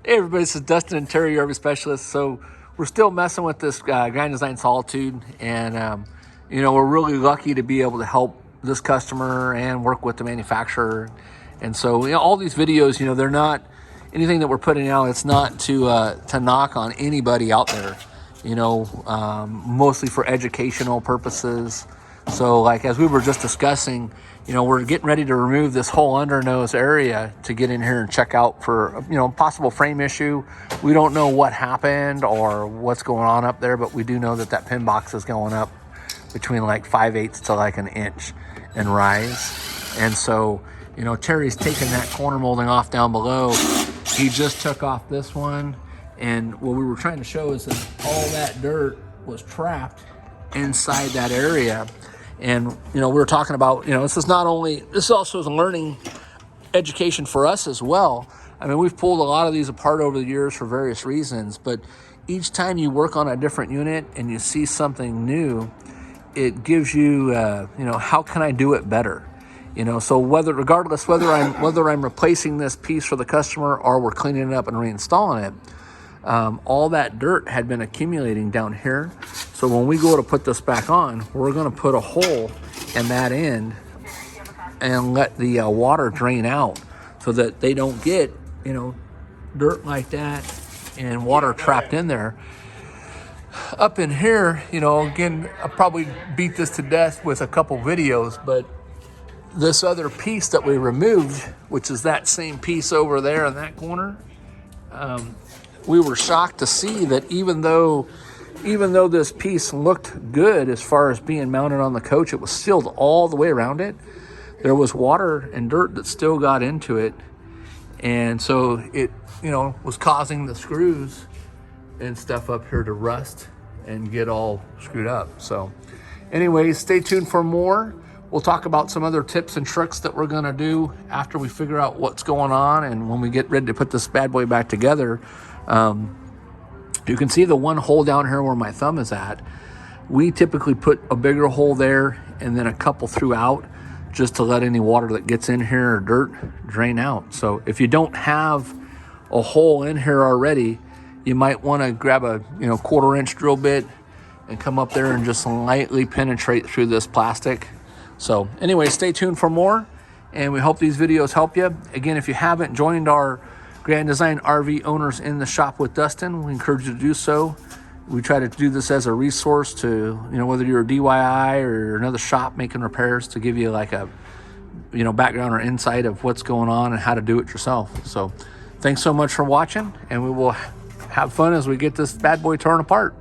Hey everybody, this is Dustin and Terry, your RV specialist. So we're still messing with this Grand Design Solitude, and we're really lucky to be able to help this customer and work with the manufacturer. And so all these videos, they're not anything that we're putting out. It's not to knock on anybody out there. Mostly for educational purposes. So like as we were just discussing, we're getting ready to remove this whole undernose area to get in here and check out for, possible frame issue. We don't know what happened or what's going on up there, but we do know that that pin box is going up between like 5/8 to like an inch in rise. And so, Terry's taking that corner molding off down below. He just took off this one. And what we were trying to show is that all that dirt was trapped inside that area. And, we were talking about, this also is a learning education for us as well. I mean, we've pulled a lot of these apart over the years for various reasons, but each time you work on a different unit and you see something new, it gives you, how can I do it better? So regardless whether I'm replacing this piece for the customer or we're cleaning it up and reinstalling it, all that dirt had been accumulating down here. So when we go to put this back on, we're going to put a hole in that end and let the water drain out so that they don't get, dirt like that and water trapped in there. Up in here, again, I'll probably beat this to death with a couple videos, but this other piece that we removed, which is that same piece over there in that corner, we were shocked to see that even though this piece looked good as far as being mounted on the coach, it was sealed all the way around it. There was water and dirt that still got into it. And so it, was causing the screws and stuff up here to rust and get all screwed up. So anyways, stay tuned for more. We'll talk about some other tips and tricks that we're gonna do after we figure out what's going on and when we get ready to put this bad boy back together. You can see the one hole down here where my thumb is at. We typically put a bigger hole there and then a couple throughout just to let any water that gets in here or dirt drain out. So if you don't have a hole in here already, you might want to grab a 1/4-inch drill bit and come up there and just lightly penetrate through this plastic. So anyway, stay tuned for more, and we hope these videos help you. Again, if you haven't joined our Grand Design RV Owners in the Shop with Dustin, we encourage you to do so. We try to do this as a resource to, whether you're a DIY or another shop making repairs, to give you like a, background or insight of what's going on and how to do it yourself. So thanks so much for watching, and we will have fun as we get this bad boy torn apart.